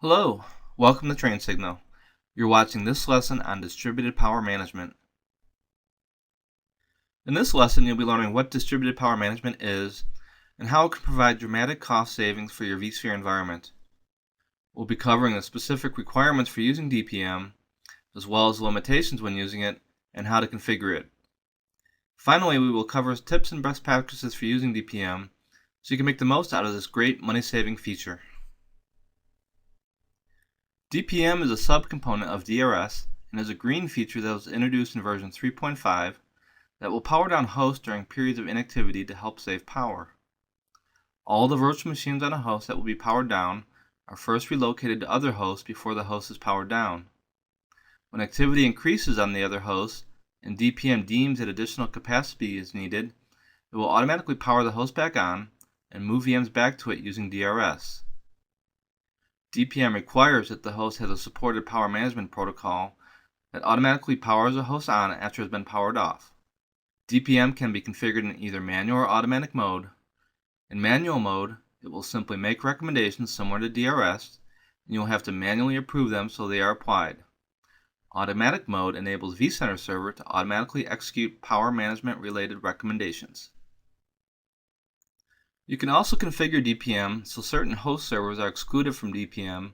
Hello, welcome to Train Signal. You're watching this lesson on distributed power management. In this lesson, you'll be learning what distributed power management is and how it can provide dramatic cost savings for your vSphere environment. We'll be covering the specific requirements for using DPM, as well as the limitations when using it and how to configure it. Finally, we will cover tips and best practices for using DPM so you can make the most out of this great money-saving feature. DPM is a subcomponent of DRS and is a green feature that was introduced in version 3.5 that will power down hosts during periods of inactivity to help save power. All the virtual machines on a host that will be powered down are first relocated to other hosts before the host is powered down. When activity increases on the other host and DPM deems that additional capacity is needed, it will automatically power the host back on and move VMs back to it using DRS. DPM requires that the host has a supported power management protocol that automatically powers a host on after it has been powered off. DPM can be configured in either manual or automatic mode. In manual mode, it will simply make recommendations similar to DRS, and you will have to manually approve them so they are applied. Automatic mode enables vCenter Server to automatically execute power management related recommendations. You can also configure DPM so certain host servers are excluded from DPM,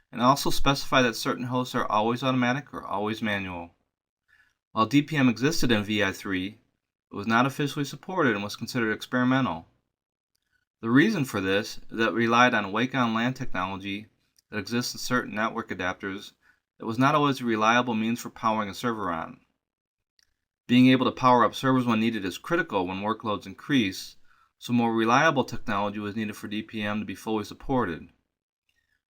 and also specify that certain hosts are always automatic or always manual. While DPM existed in VI3, it was not officially supported and was considered experimental. The reason for this is that it relied on wake on LAN technology that exists in certain network adapters that was not always a reliable means for powering a server on. Being able to power up servers when needed is critical when workloads increase, so more reliable technology was needed for DPM to be fully supported.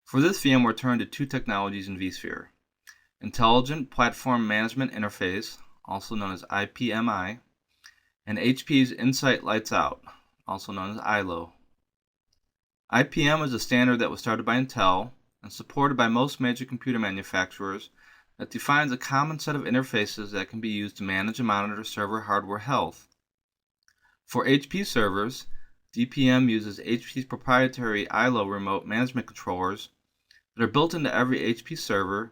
For this, VMware turned to two technologies in vSphere: Intelligent Platform Management Interface, also known as IPMI, and HP's Insight Lights Out, also known as ILO. IPM is a standard that was started by Intel and supported by most major computer manufacturers that defines a common set of interfaces that can be used to manage and monitor server hardware health. For HP servers, DPM uses HP's proprietary ILO remote management controllers that are built into every HP server,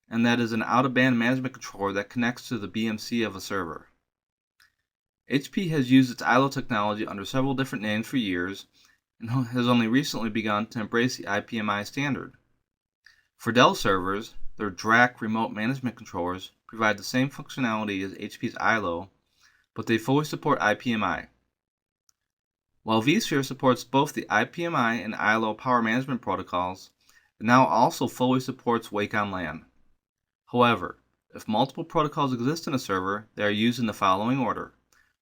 and that is an out-of-band management controller that connects to the BMC of a server. HP has used its ILO technology under several different names for years and has only recently begun to embrace the IPMI standard. For Dell servers, their DRAC remote management controllers provide the same functionality as HP's ILO, but they fully support IPMI. While vSphere supports both the IPMI and ILO power management protocols, it now also fully supports wake on LAN. However, if multiple protocols exist in a server, they are used in the following order: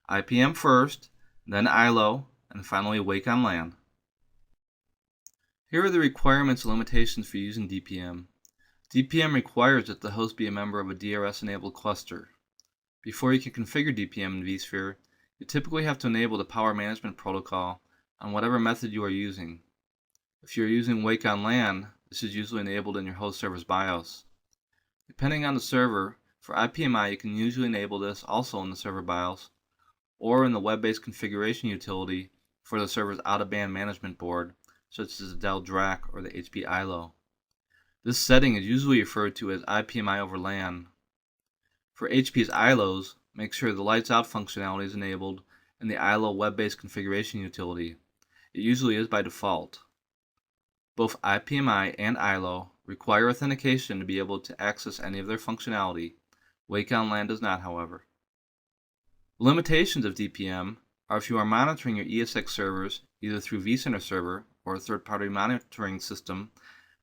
IPM first, then ILO, and finally wake on LAN. Here are the requirements and limitations for using DPM. DPM requires that the host be a member of a DRS-enabled cluster. Before you can configure DPM in vSphere, you typically have to enable the power management protocol on whatever method you are using. If you are using wake on LAN, this is usually enabled in your host server's BIOS. Depending on the server, for IPMI you can usually enable this also in the server BIOS, or in the web-based configuration utility for the server's out-of-band management board, such as the Dell DRAC or the HP ILO. This setting is usually referred to as IPMI over LAN. For HP's ILOs, make sure the lights out functionality is enabled in the ILO web-based configuration utility. It usually is by default. Both IPMI and ILO require authentication to be able to access any of their functionality. Wake on LAN does not, however. The limitations of DPM are if you are monitoring your ESX servers either through vCenter Server or a third-party monitoring system,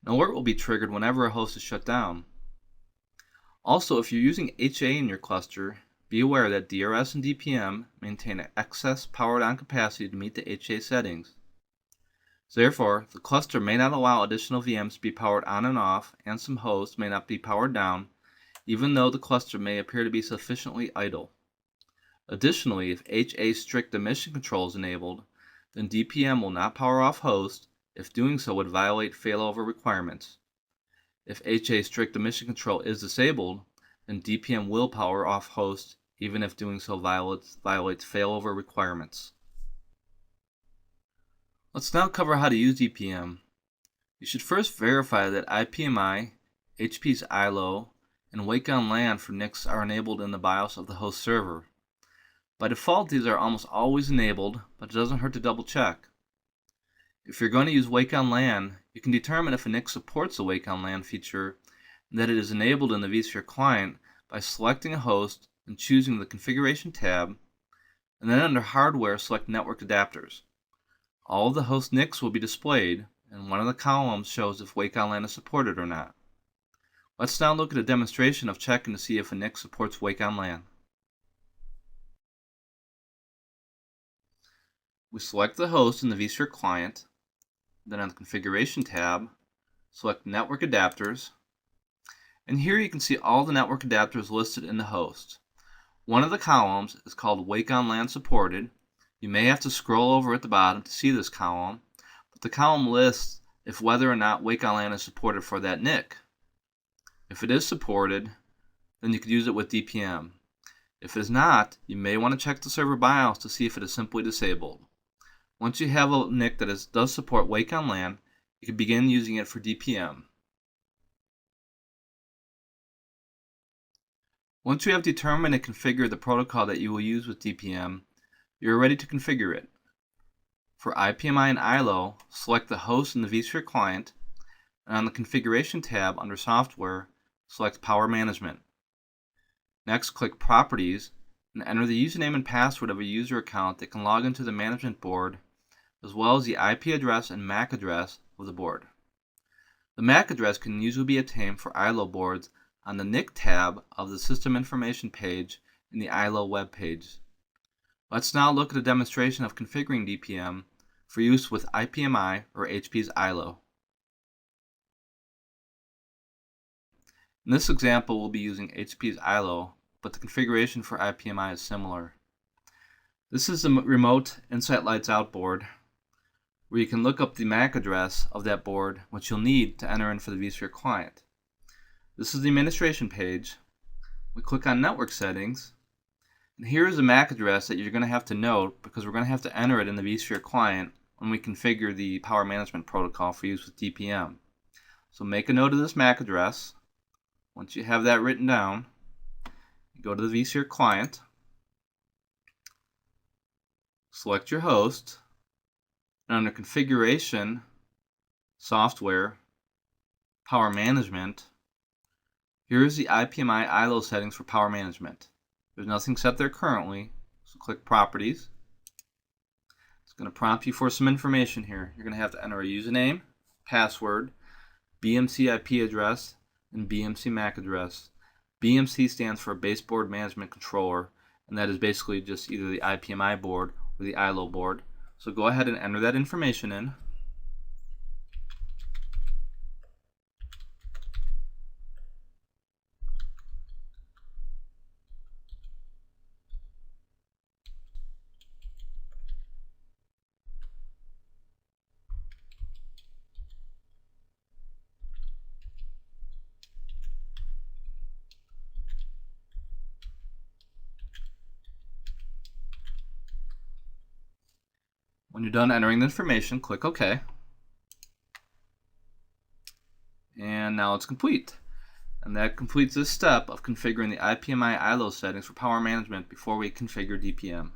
an alert will be triggered whenever a host is shut down. Also, if you're using HA in your cluster, be aware that DRS and DPM maintain excess powered on capacity to meet the HA settings. Therefore, the cluster may not allow additional VMs to be powered on and off, and some hosts may not be powered down, even though the cluster may appear to be sufficiently idle. Additionally, if HA strict emission control is enabled, then DPM will not power off hosts if doing so would violate failover requirements. If HA strict emission control is disabled, then DPM will power off hosts even if doing so violates failover requirements. Let's now cover how to use DPM. You should first verify that IPMI, HP's ILO, and Wake on LAN for NICs are enabled in the BIOS of the host server. By default, these are almost always enabled, but it doesn't hurt to double check. If you're going to use Wake on LAN, you can determine if a NIC supports the Wake on LAN feature and that it is enabled in the vSphere client by selecting a host and choosing the Configuration tab, and then under Hardware, select Network Adapters. All of the host NICs will be displayed, and one of the columns shows if Wake on LAN is supported or not. Let's now look at a demonstration of checking to see if a NIC supports Wake on LAN. We select the host in the vSphere client, then on the Configuration tab, select Network Adapters, and here you can see all the network adapters listed in the host. One of the columns is called Wake on LAN Supported. You may have to scroll over at the bottom to see this column, but the column lists if whether or not Wake on LAN is supported for that NIC. If it is supported, then you could use it with DPM. If it is not, you may want to check the server BIOS to see if it is simply disabled. Once you have a NIC that does support Wake on LAN, you can begin using it for DPM. Once you have determined and configured the protocol that you will use with DPM, you are ready to configure it. For IPMI and ILO, select the host in the vSphere client, and on the Configuration tab under Software, select Power Management. Next, click Properties and enter the username and password of a user account that can log into the management board, as well as the IP address and MAC address of the board. The MAC address can usually be obtained for ILO boards on the NIC tab of the System Information page in the ILO web page. Let's now look at a demonstration of configuring DPM for use with IPMI or HP's ILO. In this example, we'll be using HP's ILO, but the configuration for IPMI is similar. This is the remote Insight Lights Out board, where you can look up the MAC address of that board, which you'll need to enter in for the vSphere client. This is the administration page. We click on Network Settings, and here is the MAC address that you're going to have to note because we're going to have to enter it in the vSphere client when we configure the power management protocol for use with DPM. So make a note of this MAC address. Once you have that written down, you go to the vSphere client, select your host, and under Configuration, Software, Power Management, here is the IPMI ILO settings for power management. There's nothing set there currently, so click Properties. It's going to prompt you for some information here. You're going to have to enter a username, password, BMC IP address, and BMC MAC address. BMC stands for Baseboard Management Controller, and that is basically just either the IPMI board or the ILO board. So go ahead and enter that information in. When you're done entering the information, click OK. And now it's complete. And that completes this step of configuring the IPMI ILO settings for power management before we configure DPM.